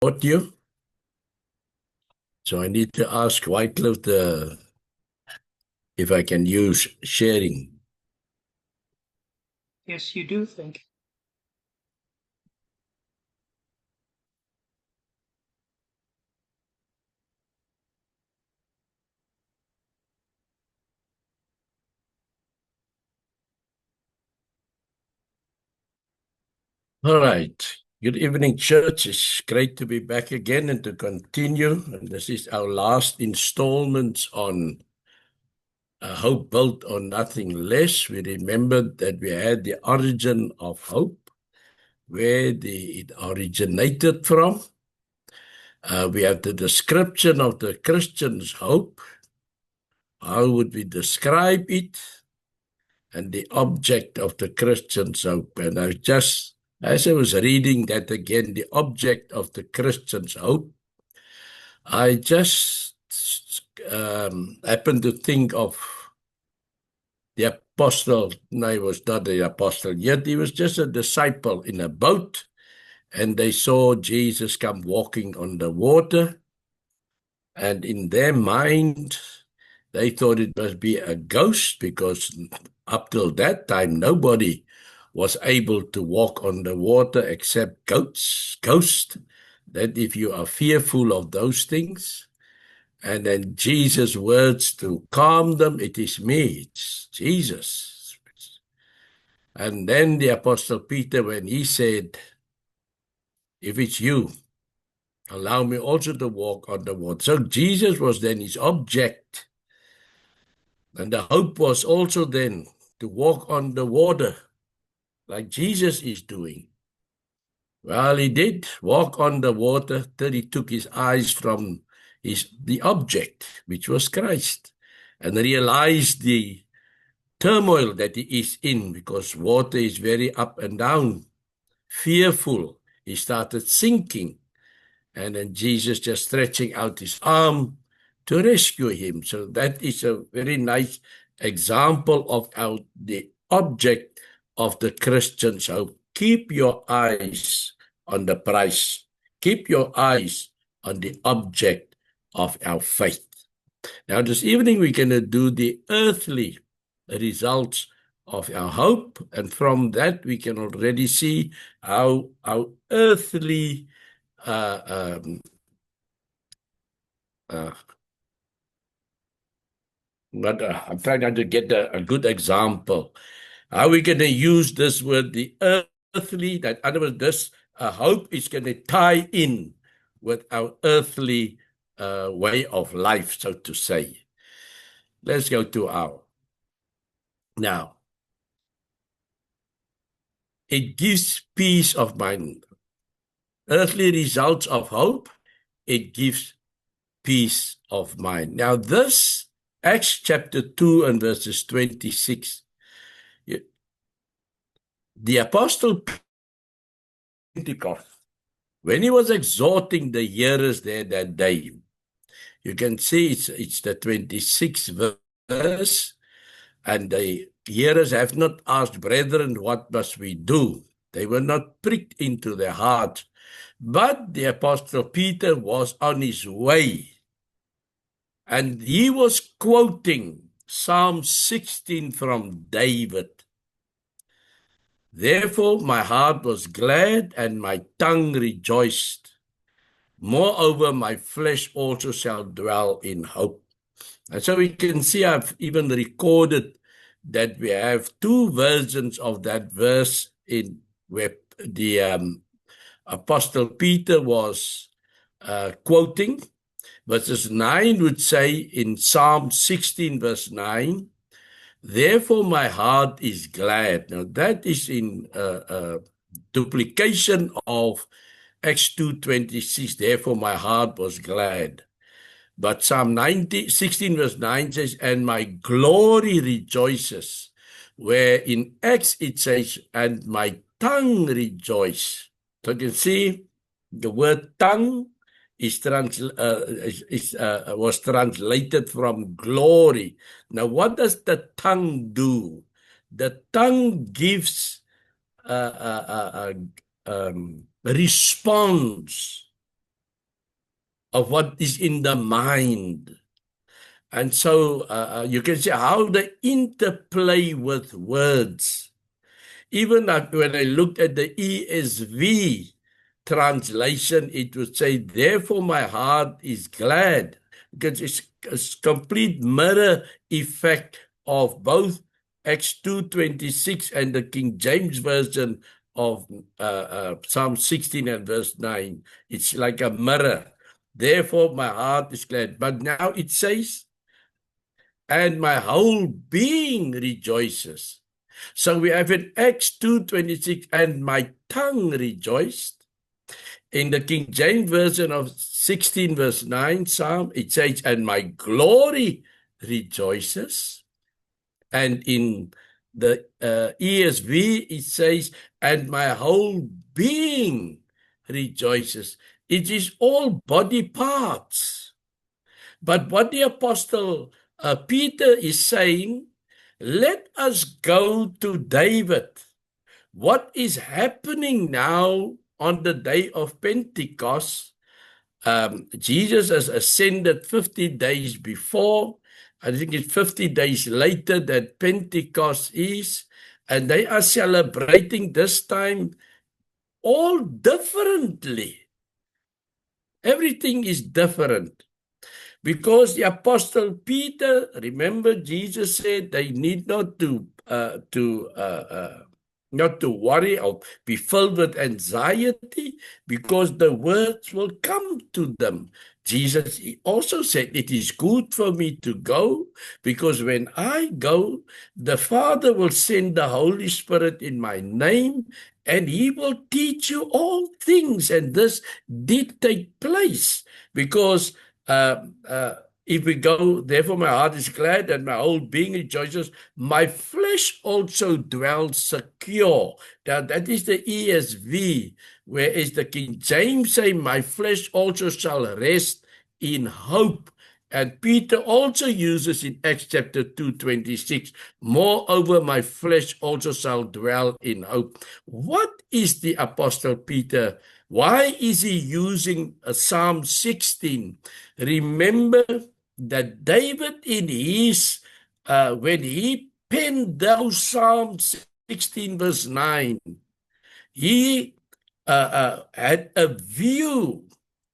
audio. So I need to ask Wycliffe if I can use sharing. Yes, you do think. All right. Good evening, church. It's great to be back again and to continue. And this is our last installment on Hope Built on Nothing Less. We remembered that we had the origin of hope, where it originated from. We have the description of the Christian's hope. How would we describe it? And the object of the Christian's hope. And as I was reading that again, the object of the Christian's hope, I just happened to think of the apostle. No, he was not the apostle yet. He was just a disciple in a boat, and they saw Jesus come walking on the water. And in their mind, they thought it must be a ghost, because up till that time, nobody was able to walk on the water except ghosts. That if you are fearful of those things, and then Jesus' words to calm them, it is me, it's Jesus. And then the Apostle Peter, when he said, if it's you, allow me also to walk on the water. So Jesus was then his object. And the hope was also then to walk on the water like Jesus is doing. Well, he did walk on the water till he took his eyes from the object, which was Christ, and realized the turmoil that he is in, because water is very up and down, fearful. He started sinking, and then Jesus just stretching out his arm to rescue him. So that is a very nice example of the object of the Christian's hope. Keep your eyes on the prize. Keep your eyes on the object of our faith. Now, this evening, we're going to do the earthly results of our hope. And from that, we can already see how our earthly I'm trying not to get a good example. How are we going to use this word, the earthly? That, in other words, this hope is going to tie in with our earthly way of life, so to say. Let's go to our. Now, it gives peace of mind. Earthly results of hope, it gives peace of mind. Now, this, Acts chapter 2 and verses 26, the apostle Pentecost, when he was exhorting the hearers there that day, you can see it's the 26th verse, and the hearers have not asked, brethren, what must we do? They were not pricked into their heart. But the apostle Peter was on his way, and he was quoting Psalm 16 from David. Therefore my heart was glad and my tongue rejoiced. Moreover, my flesh also shall dwell in hope. And so we can see I've even recorded that we have two versions of that verse in where the Apostle Peter was quoting. Verses 9 would say in Psalm 16 verse 9, therefore my heart is glad. Now that is in duplication of Acts 2:26, therefore my heart was glad. But Psalm 16 verse 9 says, and my glory rejoices. Where in Acts it says, and my tongue rejoice. So you can see the word tongue was translated from glory. Now, what does the tongue do? The tongue gives response of what is in the mind. And so you can see how they interplay with words. Even when I looked at the ESV translation, it would say, therefore my heart is glad, because it's a complete mirror effect of both Acts 2:26 and the King James Version of Psalm 16 and verse 9. It's like a mirror. Therefore my heart is glad. But now it says, and my whole being rejoices. So we have in Acts 2:26, and my tongue rejoiced. In the King James Version of 16 verse 9 Psalm, it says, and my glory rejoices. And in the ESV, it says, and my whole being rejoices. It is all body parts. But what the Apostle Peter is saying, let us go to David. What is happening now on the day of Pentecost? Jesus has ascended 50 days before. I think it's 50 days later that Pentecost is. And they are celebrating this time all differently. Everything is different. Because the Apostle Peter, remember, Jesus said they need not to worry or be filled with anxiety, because the words will come to them. Jesus also said, it is good for me to go, because when I go, the Father will send the Holy Spirit in my name, and he will teach you all things. And this did take place, because if we go, therefore my heart is glad and my whole being rejoices. My flesh also dwells secure. Now that is the ESV, whereas the King James say, my flesh also shall rest in hope. And Peter also uses in Acts chapter 2:26, moreover my flesh also shall dwell in hope. What is the Apostle Peter? Why is he using Psalm 16? Remember that David in his, when he penned those Psalms 16 verse 9, he had a view,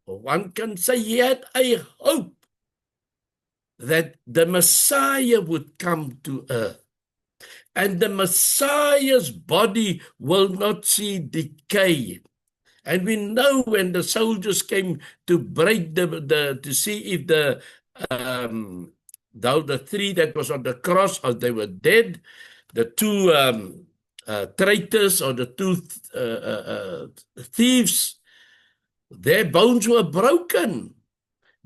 one can say he had a hope that the Messiah would come to earth. And the Messiah's body will not see decay. And we know when the soldiers came to break to see if the three that was on the cross, or they were dead, the two traitors or the two thieves, their bones were broken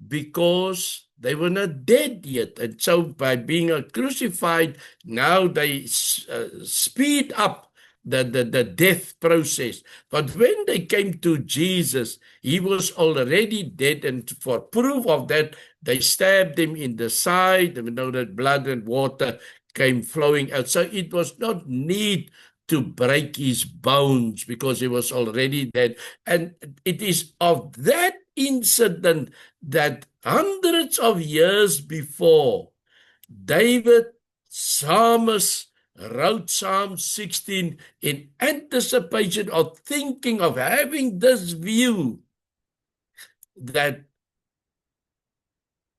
because they were not dead yet. And so by being crucified, now they speed up the death process. But when they came to Jesus, he was already dead, and for proof of that, they stabbed him in the side, and we know that blood and water came flowing out. So it was not need to break his bones, because he was already dead. And it is of that incident that hundreds of years before, David, psalmist, wrote Psalm 16 in anticipation of thinking of having this view that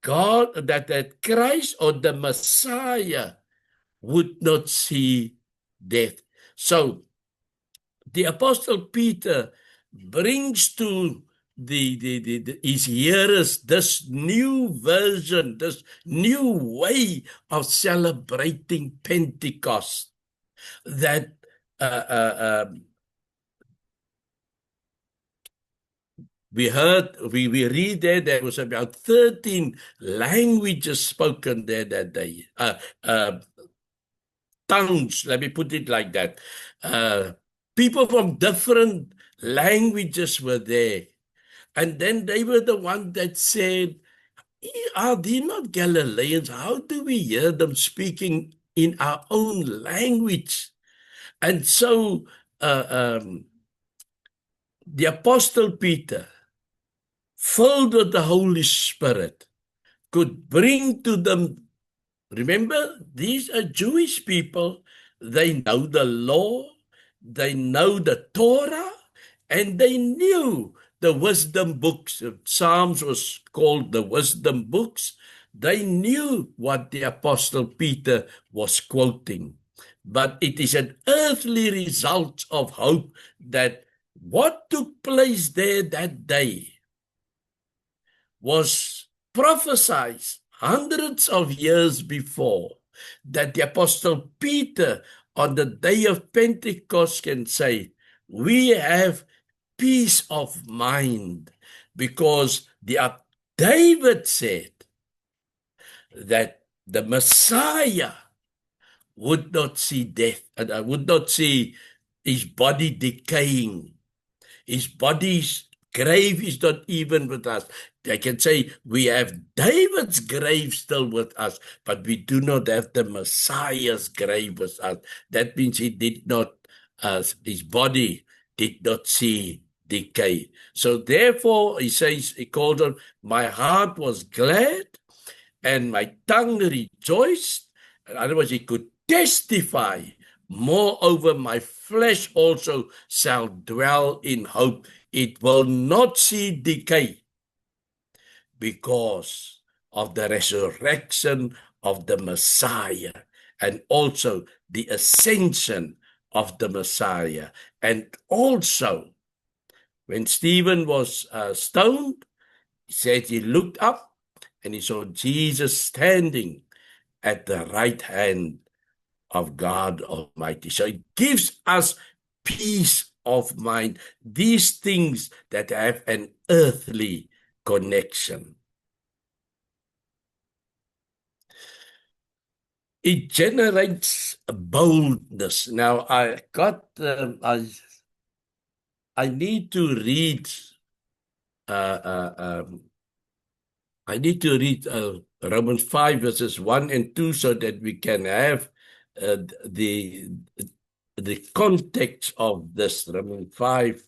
God, that Christ or the Messiah would not see death. So the Apostle Peter brings to his hearers this new version, this new way of celebrating Pentecost, that we read there was about 13 languages spoken there that day. Tongues, let me put it like that. People from different languages were there. And then they were the one that said, are they not Galileans? How do we hear them speaking in our own language? And so the Apostle Peter, filled with the Holy Spirit, could bring to them. Remember, these are Jewish people. They know the law, they know the Torah, and they knew the wisdom books. Psalms was called the wisdom books. They knew what the Apostle Peter was quoting. But it is an earthly result of hope that what took place there that day was prophesied hundreds of years before, that the Apostle Peter on the day of Pentecost can say, we have peace of mind, because David said that the Messiah would not see death, and I would not see his body decaying. His body's grave is not even with us. They can say we have David's grave still with us, but we do not have the Messiah's grave with us. That means he did not, his body did not see decay. So therefore, he says, he called on, my heart was glad and my tongue rejoiced. In other words, he could testify. Moreover, my flesh also shall dwell in hope. It will not see decay because of the resurrection of the Messiah and also the ascension of the Messiah. And also, when Stephen was stoned, he said he looked up and he saw Jesus standing at the right hand of God Almighty. So it gives us peace of mind, these things that have an earthly connection. It generates boldness. Now, I need to read Romans 5 verses 1 and 2 so that we can have the context of this. Romans 5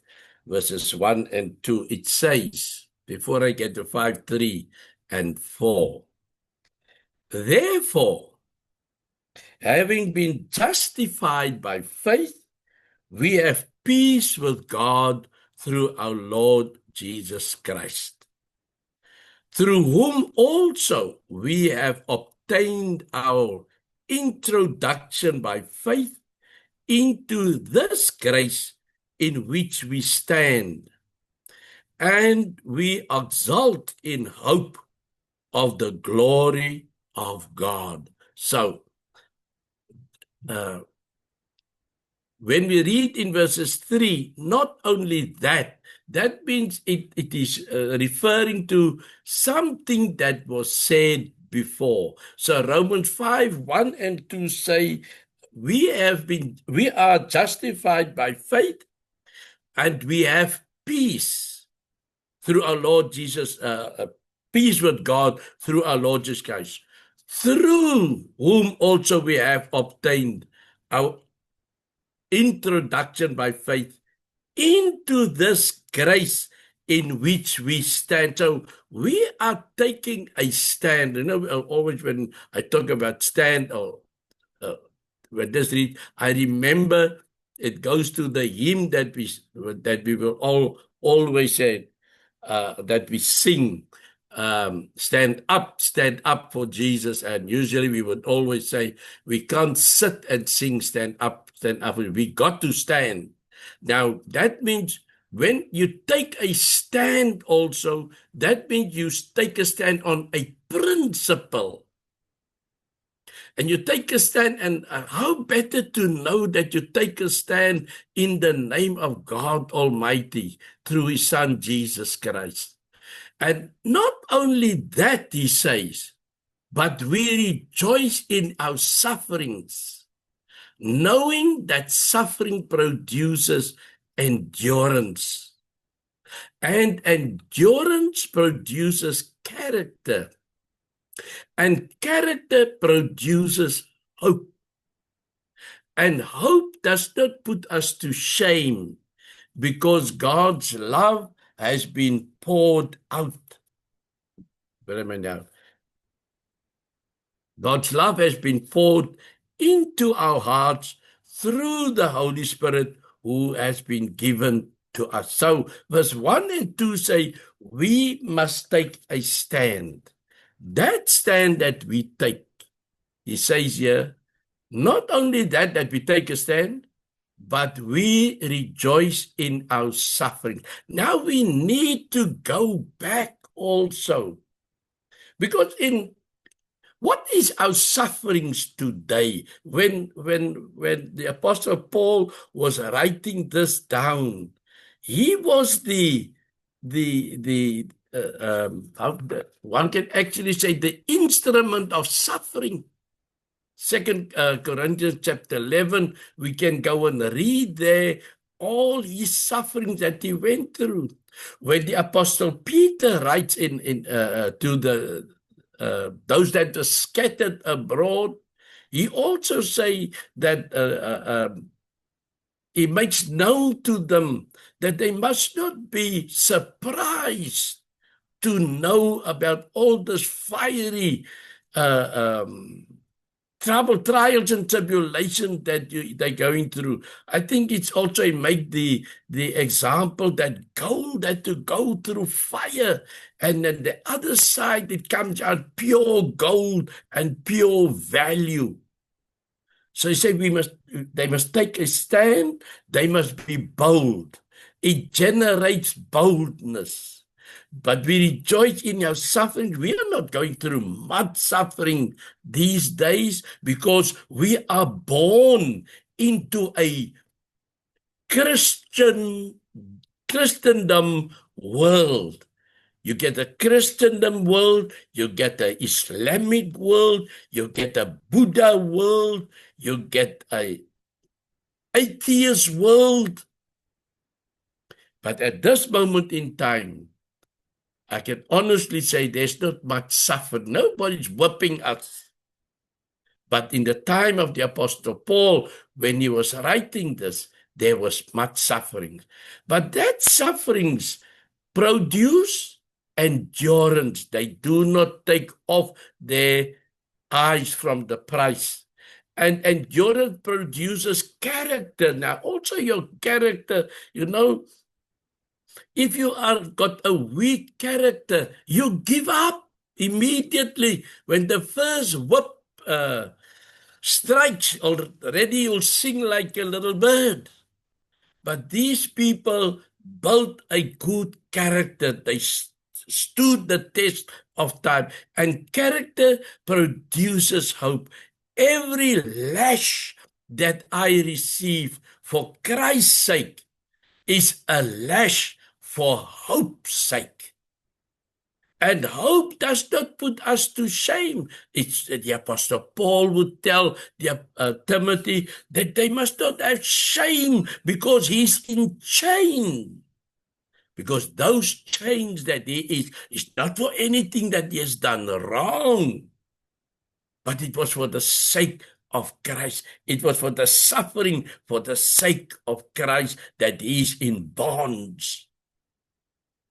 verses 1 and 2. It says, before I get to 5, 3 and 4, therefore, having been justified by faith, we have peace with God through our Lord Jesus Christ, through whom also we have obtained our introduction by faith into this grace in which we stand, and we exult in hope of the glory of God. So, when we read in verses 3, not only that means it is referring to something that was said before. So Romans 5, 1 and 2 say, we are justified by faith, and we have peace through our Lord Jesus, peace with God through our Lord Jesus Christ, through whom also we have obtained our introduction by faith into this grace in which we stand. So we are taking a stand. You know, always when I talk about stand or when this read, I remember it goes to the hymn that we will all always say, that we sing, stand up for Jesus. And usually we would always say, we can't sit and sing stand up. We got to stand. Now, that means when you take a stand also, that means you take a stand on a principle. And you take a stand, and how better to know that you take a stand in the name of God Almighty through his Son, Jesus Christ. And not only that, he says, but we rejoice in our sufferings, knowing that suffering produces endurance. And endurance produces character. And character produces hope. And hope does not put us to shame, because God's love has been poured out. Where am I now? God's love has been poured into our hearts through the Holy Spirit who has been given to us. So verse 1 and 2 say, we must take a stand. That stand that we take, he says here, not only that we take a stand, but we rejoice in our suffering. Now we need to go back also. Because what is our sufferings today? When the Apostle Paul was writing this down, he was one can actually say the instrument of suffering. 2 Corinthians chapter 11, we can go and read there all his sufferings that he went through. When the Apostle Peter writes to those that are scattered abroad, he also say that he makes known to them that they must not be surprised to know about all this fiery trouble, trials, and tribulation that they're going through. I think it's also make the example that gold had to go through fire, and then the other side it comes out pure gold and pure value. So he said they must take a stand, they must be bold. It generates boldness. But we rejoice in our suffering. We are not going through much suffering these days because we are born into a Christendom world. You get a Christendom world, you get an Islamic world, you get a Buddha world, you get an atheist world. But at this moment in time, I can honestly say there's not much suffering. Nobody's whipping us. But in the time of the Apostle Paul, when he was writing this, there was much suffering. But that sufferings produce endurance. They do not take off their eyes from the prize. And endurance produces character. Now, also your character, if you are got a weak character, you give up immediately. When the first whip strikes, already you'll sing like a little bird. But these people built a good character. They stood the test of time. And character produces hope. Every lash that I receive for Christ's sake is a lash for hope's sake. And hope does not put us to shame. It's the Apostle Paul would tell Timothy that they must not have shame because he's in chain. Because those chains that he is not for anything that he has done wrong, but it was for the sake of Christ. It was for the suffering for the sake of Christ that he's in bonds.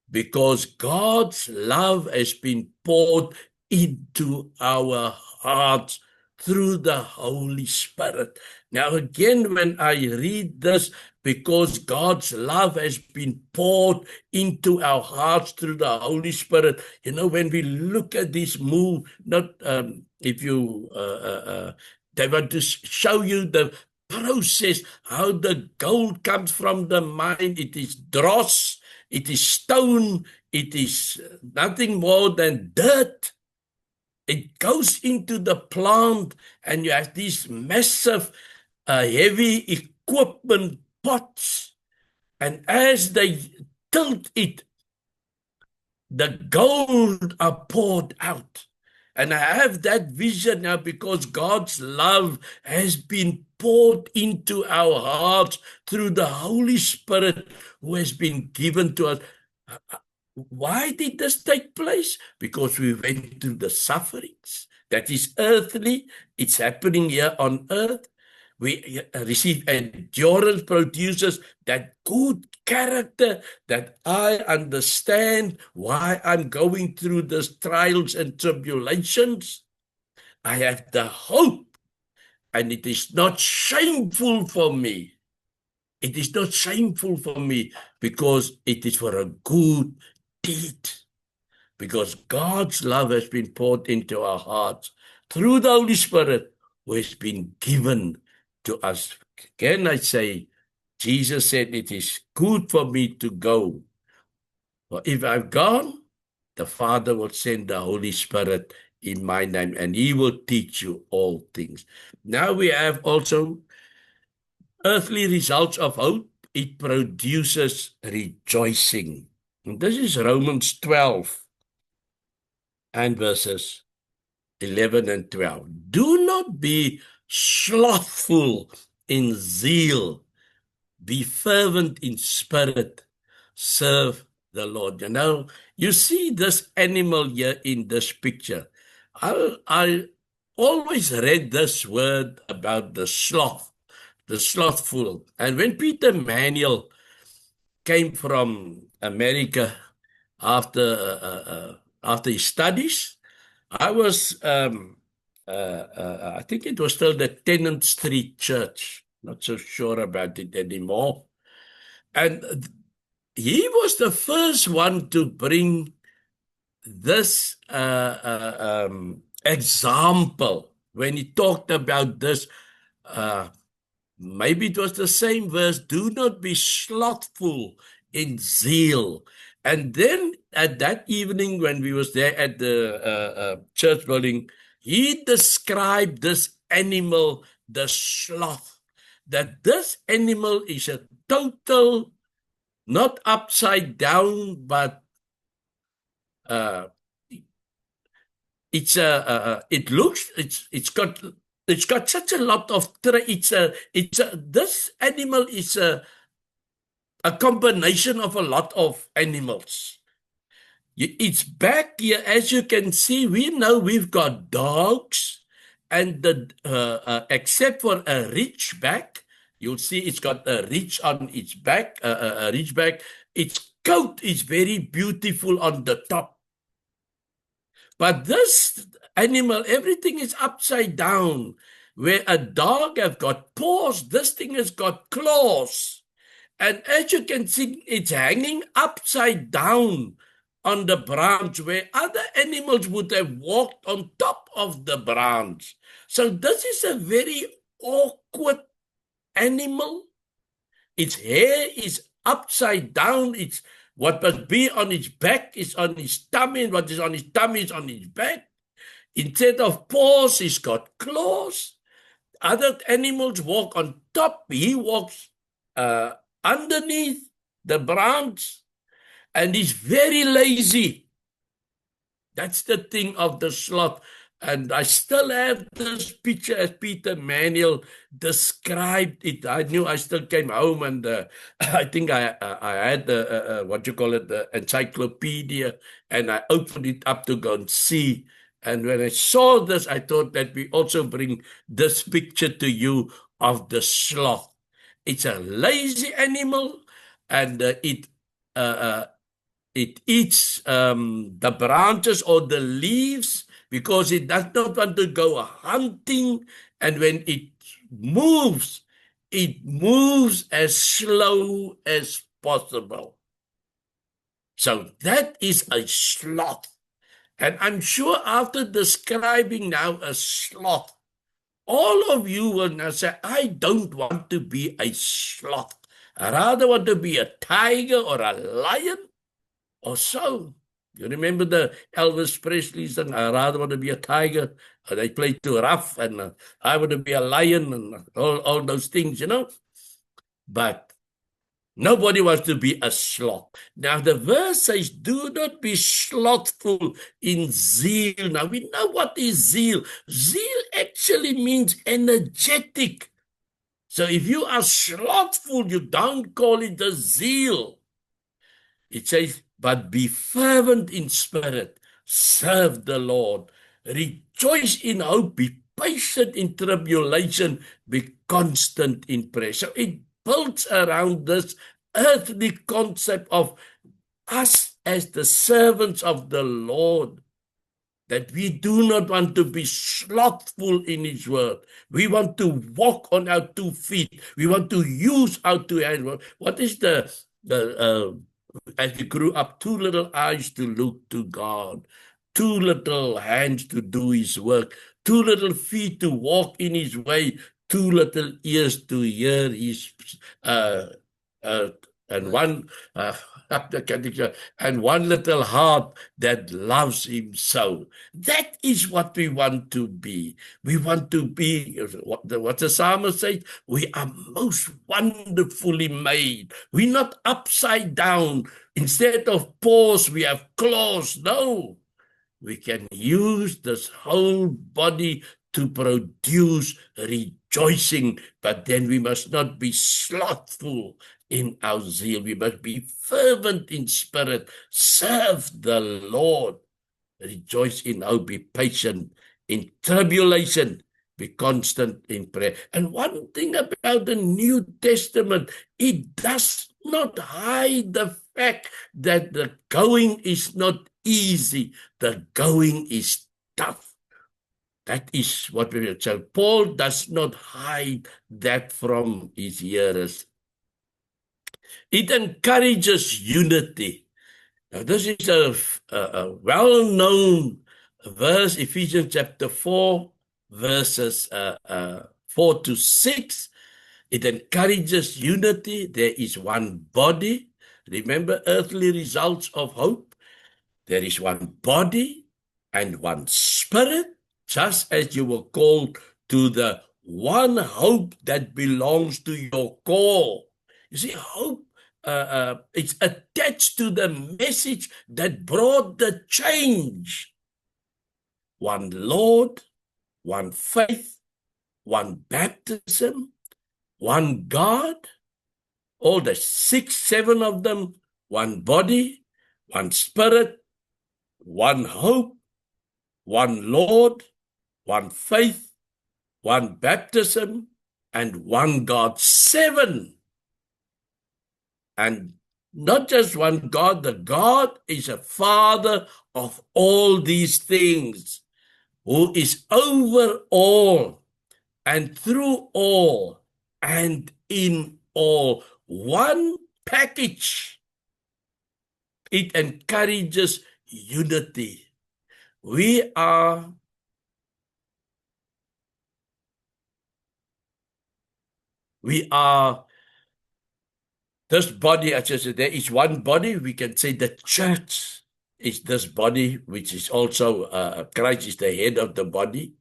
Because God's love has been poured into our hearts through the Holy Spirit. Now again, when I read this, because God's love has been poured into our hearts through the Holy Spirit, when we look at this move, not if you, they want to show you the process, how the gold comes from the mine. It is dross. It is stone. It is nothing more than dirt. It goes into the plant, and you have these massive, heavy equipment pots. And as they tilt it, the gold are poured out. And I have that vision now because God's love has been poured into our hearts through the Holy Spirit who has been given to us. Why did this take place? Because we went through the sufferings. That is earthly. It's happening here on earth. We receive endurance, produces that good character that I understand why I'm going through these trials and tribulations. I have the hope, and it is not shameful for me. It is not shameful for me because it is for a good deed. Because God's love has been poured into our hearts through the Holy Spirit, who has been given to us. Again, I say, Jesus said, it is good for me to go. For if I've gone, the Father will send the Holy Spirit in my name, and he will teach you all things. Now we have also earthly results of hope. It produces rejoicing. And this is Romans 12 and verses 11 and 12. Do not be slothful in zeal. Be fervent in spirit. Serve the Lord. You see this animal here in this picture. I always read this word about the sloth, the slothful. And when Peter Manuel came from America after his studies, I was, I think it was still the Tennant Street Church. Not so sure about it anymore. And he was the first one to bring this example when he talked about this. Maybe it was the same verse, do not be slothful in zeal. And then at that evening when we was there at the church building, he described this animal, the sloth, that this animal is a total, not upside down, but it's got such a lot of this animal is a combination of a lot of animals. Its back here, as you can see, we know we've got dogs, and except for a ridgeback, you'll see it's got a ridge on its back, a ridgeback. Its coat is very beautiful on the top. But this animal, everything is upside down. Where a dog have got paws, this thing has got claws. And as you can see, it's hanging upside down on the branch where other animals would have walked on top of the branch. So this is a very awkward animal. Its hair is upside down. It's what must be on its back is on its tummy, and what is on its tummy is on its back. Instead of paws, he's got claws. Other animals walk on top. He walks underneath the branch, and he's very lazy. That's the thing of the sloth. And I still have this picture as Peter Manuel described it. I knew I still came home, and I think I had the encyclopedia, and I opened it up to go and see. And when I saw this, I thought that we also bring this picture to you of the sloth. It's a lazy animal, and it eats the branches or the leaves because it does not want to go hunting. And when it moves as slow as possible. So that is a sloth. And I'm sure after describing now a sloth, all of you will now say, I don't want to be a sloth. I rather want to be a tiger or a lion or so. You remember the Elvis Presley song, I rather want to be a tiger. They play too rough, and I want to be a lion, and all those things, you know. But nobody wants to be a sloth. Now the verse says, do not be slothful in zeal. Now we know what is zeal. Zeal actually means energetic. So if you are slothful, you don't call it a zeal. It says, but be fervent in spirit, serve the Lord, rejoice in hope, be patient in tribulation, be constant in prayer. So it builds around this earthly concept of us as the servants of the Lord, that we do not want to be slothful in His word. We want to walk on our 2 feet. We want to use our 2 hands. What is as we grew up, 2 little eyes to look to God, 2 little hands to do His work, 2 little feet to walk in His way, 2 little ears to hear His and one and 1 little heart that loves Him so. That is what we want to be. We want to be, what the psalmist says, we are most wonderfully made. We're not upside down. Instead of paws, we have claws. No, we can use this whole body to produce rejoicing, but then we must not be slothful in our zeal. We must be fervent in spirit, serve the Lord, rejoice in hope, be patient in tribulation, be constant in prayer. And one thing about the New Testament, it does not hide the fact that the going is not easy. The going is tough. That is what we will say. Paul does not hide that from his hearers. It encourages unity. Now, this is a well-known verse, Ephesians chapter 4, verses 4 to 6. It encourages unity. There is one body. Remember earthly results of hope. There is one body and one spirit, just as you were called to the one hope that belongs to your call. You see, hope, it's attached to the message that brought the change. One Lord, one faith, one baptism, one God, all the 6, 7 of them, one body, one spirit, one hope, one Lord, one faith, one baptism, and one God. 7. And not just one God, the God is a Father of all these things, who is over all and through all and in all. One package. It encourages unity. We are this body, as I said, there is one body. We can say the church is this body, which is also, Christ is the head of the body.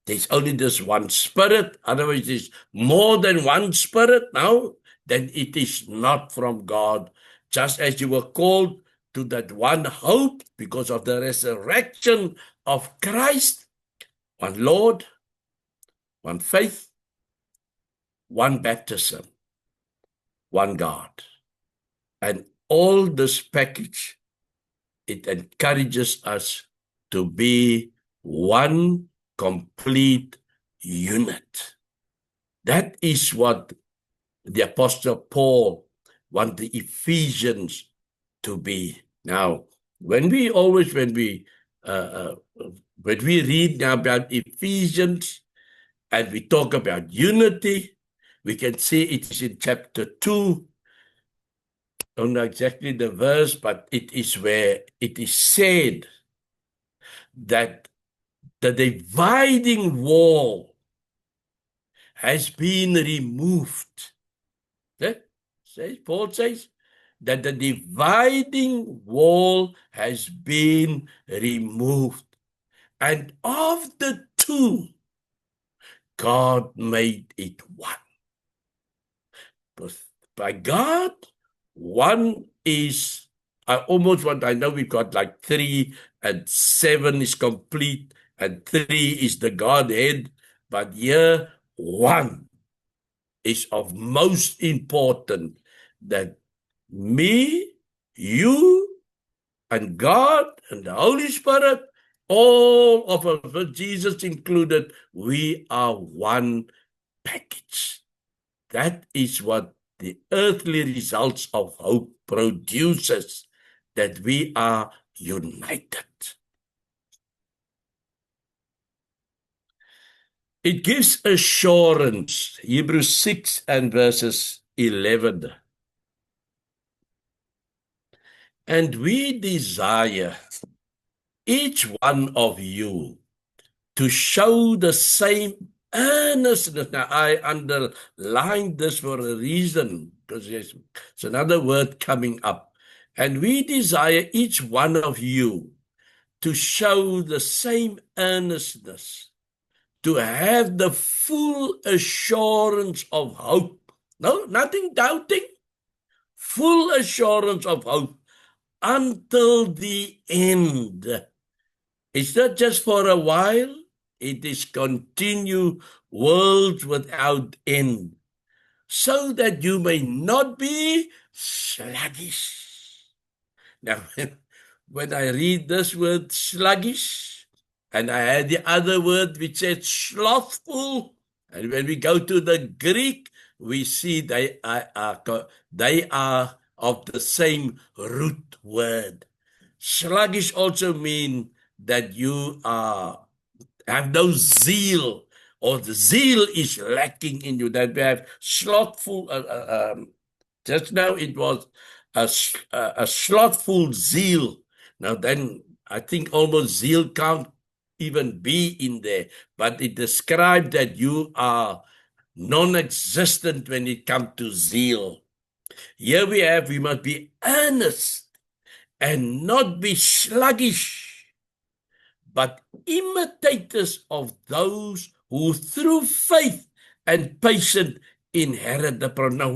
There's only this one spirit. Otherwise, there's more than one spirit now. Then it is not from God. Just as you were called to that one hope because of the resurrection of Christ, one Lord, one faith, one baptism, one God. And all this package, it encourages us to be one complete unit. That is what the Apostle Paul wants the Ephesians to be. Now, when we read now about Ephesians and we talk about unity, we can see it is in chapter 2. I don't know exactly the verse, but it is where it is said that the dividing wall has been removed. Paul says that the dividing wall has been removed. And of the 2, God made it one. But by God, one is, I know we've got like 3 and 7 is complete and 3 is the Godhead, but here 1 is of most important, that me, you, and God and the Holy Spirit All of us, Jesus included, we are one package. That is what the earthly results of hope produces, that we are united. It gives assurance. Hebrews 6 and verses 11. And we desire each one of you to show the same earnestness. Now, I underlined this for a reason, because there's another word coming up. And we desire each one of you to show the same earnestness, to have the full assurance of hope. No, nothing doubting. Full assurance of hope until the end. It's not just for a while. It is continue, worlds without end, so that you may not be sluggish. Now, when I read this word sluggish, and I had the other word which said slothful, and when we go to the Greek, we see they are of the same root word. Sluggish also mean that you have no zeal, or the zeal is lacking in you, that we have slothful. Just now it was a slothful zeal. Now then, I think almost zeal can't even be in there, but it describes that you are non-existent when it comes to zeal. Here we must be earnest and not be sluggish, but imitators of those who through faith and patience inherit the promise. Now,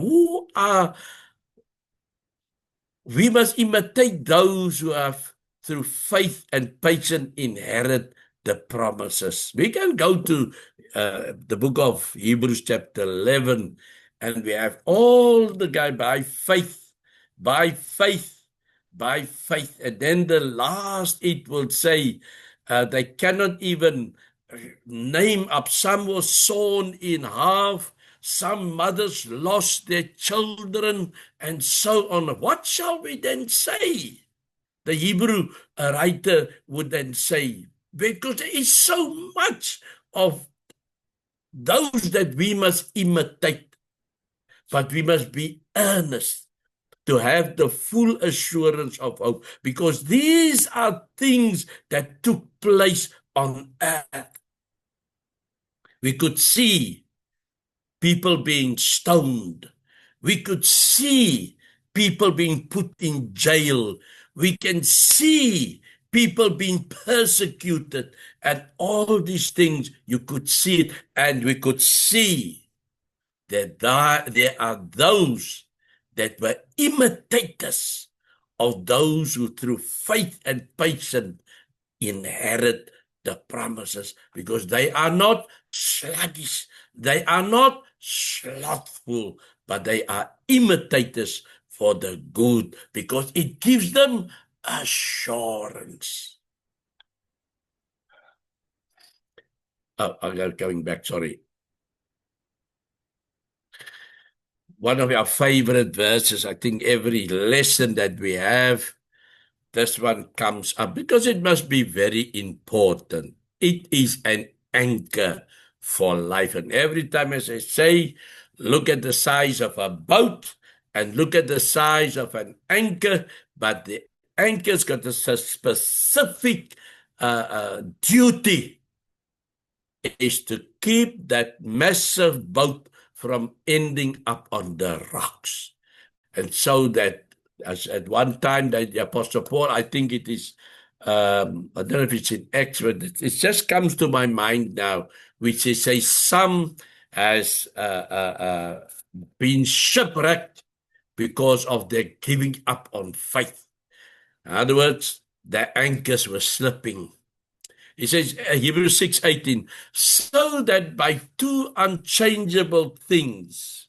we must imitate those who have through faith and patience inherit the promises. We can go to the book of Hebrews chapter 11, and we have all the guy by faith, by faith, by faith. And then the last it will say, they cannot even name up. Some was sawn in half, some mothers lost their children, and so on. What shall we then say? The Hebrew writer would then say, because there is so much of those that we must imitate, but we must be earnest to have the full assurance of hope, because these are things that took place on earth. We could see people being stoned. We could see people being put in jail. We can see people being persecuted, and all these things, you could see it, and we could see that there are those that were imitators of those who through faith and patience inherit the promises, because they are not sluggish, they are not slothful, but they are imitators for the good, because it gives them assurance. Oh, I'm going back, sorry. One of our favorite verses, I think every lesson that we have, this one comes up because it must be very important. It is an anchor for life. And every time, as I say, look at the size of a boat and look at the size of an anchor, but the anchor's got a specific duty, is to keep that massive boat from ending up on the rocks. And so that, as at one time, that the Apostle Paul, I think it is, I don't know if it's in Acts, but it just comes to my mind now, which is say some has been shipwrecked because of their giving up on faith. In other words, their anchors were slipping. He says, Hebrews 6:18, so that by two unchangeable things,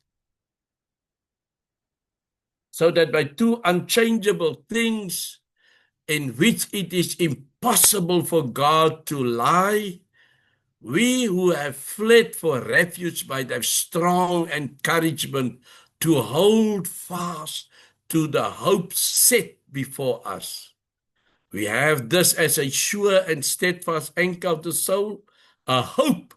in which it is impossible for God to lie, we who have fled for refuge might have strong encouragement to hold fast to the hope set before us. We have this as a sure and steadfast anchor of the soul, a hope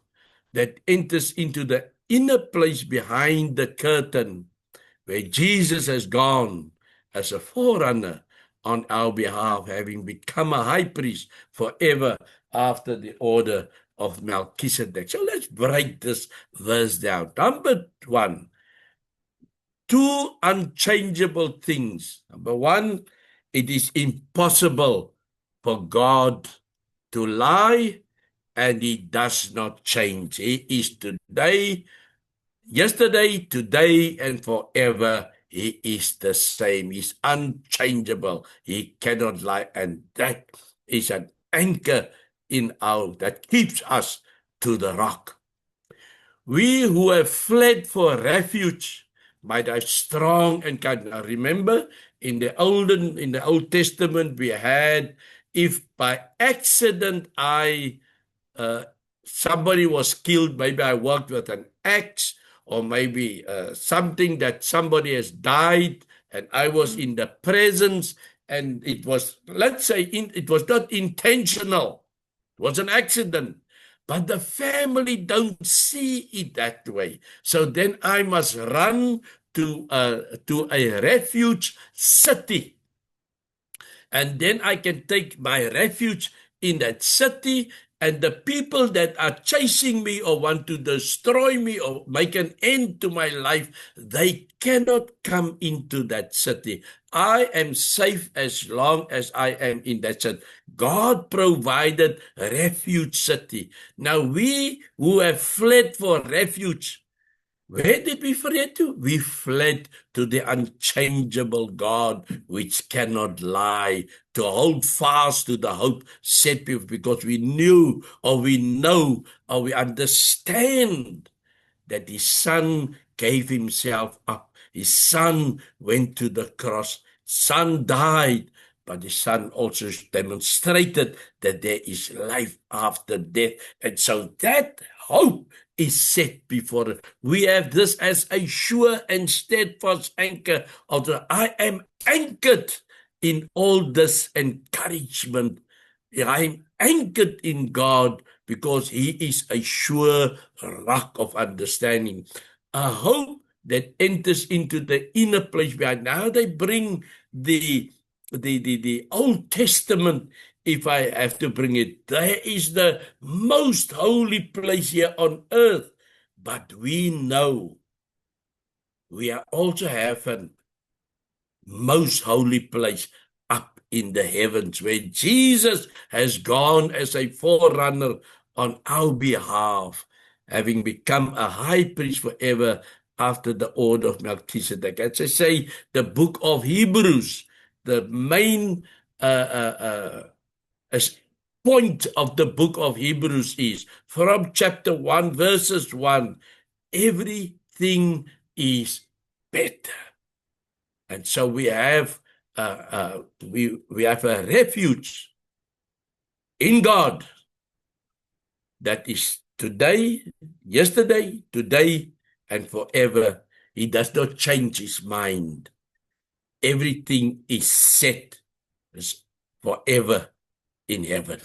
that enters into the inner place behind the curtain, where Jesus has gone as a forerunner on our behalf, having become a high priest forever after the order of Melchizedek. So let's break this verse down. Number one, two unchangeable things. Number one, it is impossible for God to lie, and he does not change. He is yesterday, today, and forever. He is the same. He's unchangeable. He cannot lie. And that is an anchor that keeps us to the rock. We who have fled for refuge might have strong and kind. Now remember, in the Old Testament, we had, if by accident somebody was killed, maybe I worked with an axe, or maybe something that somebody has died, and I was in the presence, and it was, let's say, it was not intentional. It was an accident. But the family don't see it that way. So then I must run to a refuge city. And then I can take my refuge in that city, and the people that are chasing me or want to destroy me or make an end to my life, they cannot come into that city. I am safe as long as I am in that city. God provided refuge city. Now we who have fled for refuge, where did we fled to? We fled to the unchangeable God, which cannot lie, to hold fast to the hope set before, because we knew, or we know, or we understand that his son gave himself up. His son went to the cross. Son died, but the son also demonstrated that there is life after death. And so that hope is set before us. We have this as a sure and steadfast anchor. Although I am anchored in all this encouragement. I'm anchored in God because he is a sure rock of understanding. A hope that enters into the inner place behind. Now they bring the Old Testament, if I have to bring it. There is the most holy place here on earth. But we know we are also have a most holy place up in the heavens, where Jesus has gone as a forerunner on our behalf, having become a high priest forever after the order of Melchizedek. As I say, the book of Hebrews, the main point of the book of Hebrews is, from chapter 1, verses 1, everything is better. And so we have we have a refuge in God that is today, yesterday, today, and forever. He does not change his mind. Everything is set forever in heaven.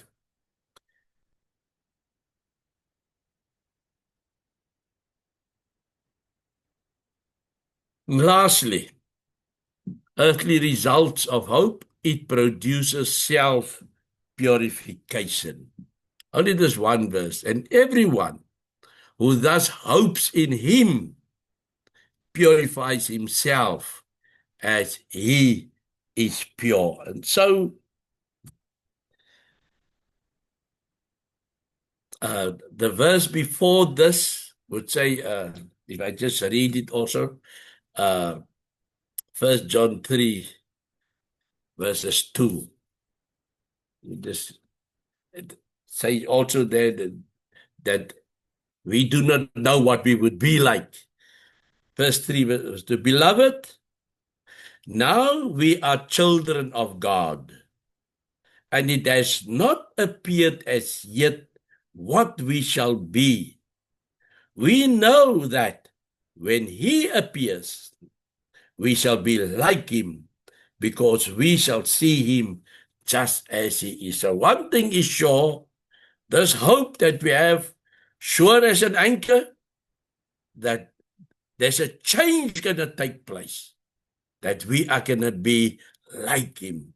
Lastly, earthly results of hope, it produces self-purification. Only this one verse. And everyone who thus hopes in him purifies himself as he is pure. And so the verse before this would say, if I just read it also, 1 John 3, verses 2. You just say also there that we do not know what we would be like. Verse 3 was, the beloved, now we are children of God, and it has not appeared as yet what we shall be. We know that when he appears, we shall be like him, because we shall see him just as he is. So one thing is sure, this hope that we have, sure as an anchor, that there's a change going to take place, that we are going to be like him.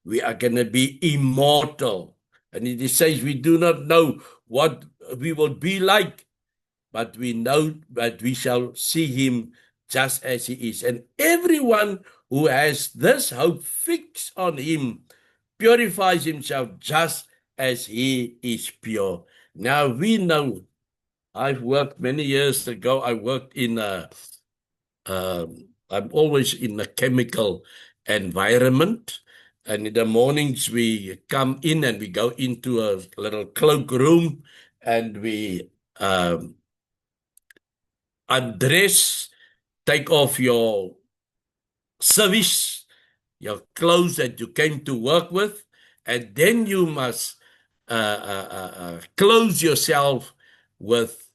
We are going to be immortal. And it says we do not know what we will be like, but we know that we shall see him just as he is. And everyone who has this hope fixed on him purifies himself just as he is pure. Now we know, I've worked many years ago, I worked in I'm always in a chemical environment. And in the mornings we come in and we go into a little cloak room and we undress, take off your service, your clothes that you came to work with, and then you must clothe yourself with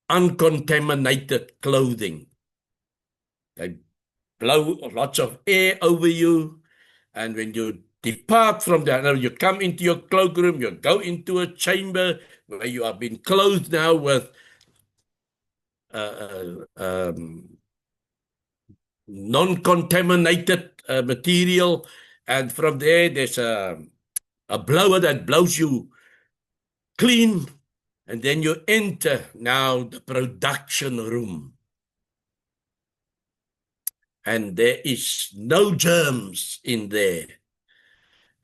uncontaminated clothing. They blow lots of air over you, and when you depart from that, you come into your cloakroom, you go into a chamber where you have been clothed now with non-contaminated material, and from there's a blower that blows you clean, and then you enter now the production room. And there is no germs in there.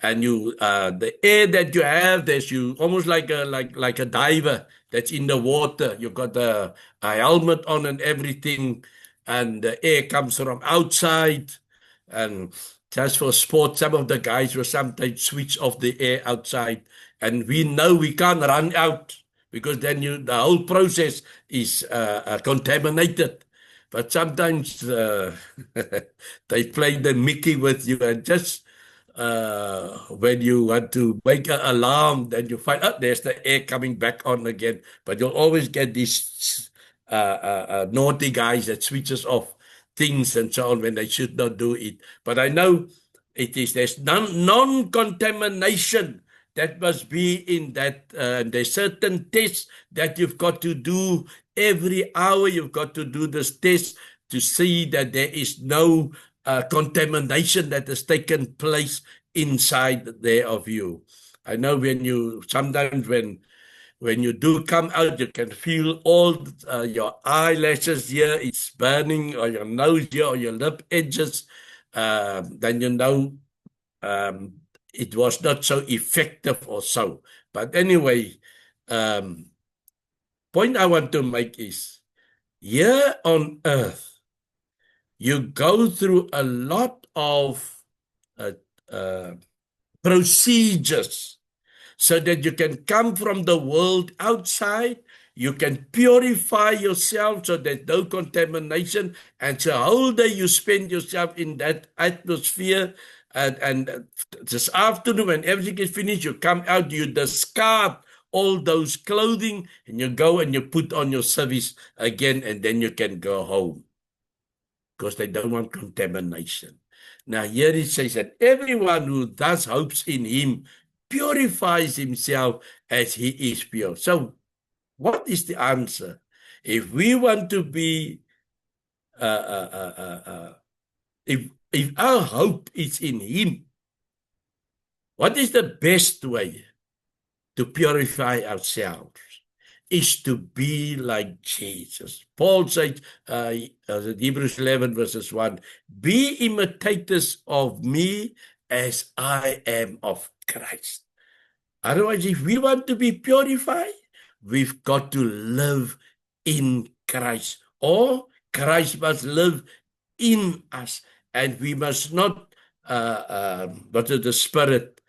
And you, the air that you have, there's you almost like a diver that's in the water. You've got a helmet on and everything, and the air comes from outside. And just for sport, some of the guys will sometimes switch off the air outside, and we know we can't run out because then the whole process is contaminated. But sometimes they play the Mickey with you, and just when you want to make an alarm, then you find, there's the air coming back on again. But you'll always get these naughty guys that switches off things and so on when they should not do it. But I know there's non-contamination that must be in that. There's certain tests that you've got to do every hour. You've got to do this test to see that there is no contamination that has taken place inside there of you. I know sometimes when you do come out, you can feel all your eyelashes here, it's burning, or your nose here, or your lip edges. Then you know it was not so effective or so. But anyway, point I want to make is, here on earth, you go through a lot of procedures so that you can come from the world outside, you can purify yourself so there's no contamination, and so whole day you spend yourself in that atmosphere, and this afternoon when everything is finished, you come out, you discard all those clothing, and you go and you put on your service again, and then you can go home, because they don't want contamination. Now here it says that everyone who thus hopes in him purifies himself as he is pure. So what is the answer? If we want to be, if our hope is in him, what is the best way to purify ourselves? Is to be like Jesus. Paul said, Hebrews 11 verses 1, be imitators of me as I am of Christ. Otherwise, if we want to be purified, we've got to live in Christ, or Christ must live in us, and we must not, what is the Spirit,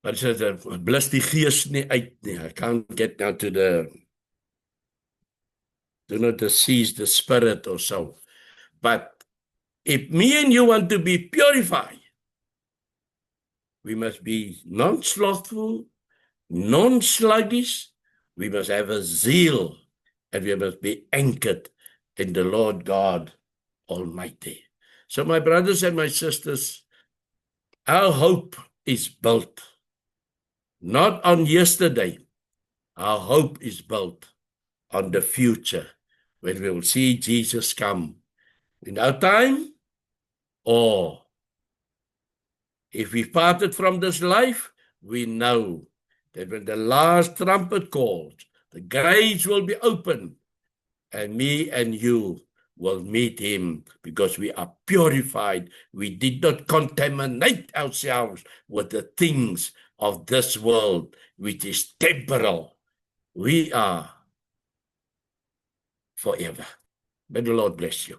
but it says, bless die gees nie uit nie. I can't get now to do not seize the Spirit or so. But If me and you want to be purified, we must be non-slothful, non-sluggish. We must have a zeal, and we must be anchored in the Lord God Almighty. So, my brothers and my sisters, our hope is built not on yesterday. Our hope is built on the future, when we will see Jesus come in our time, or if we parted from this life, we know that when the last trumpet calls, the graves will be open, and me and you will meet him, because we are purified. We did not contaminate ourselves with the things of this world, which is temporal. We are forever. May the Lord bless you.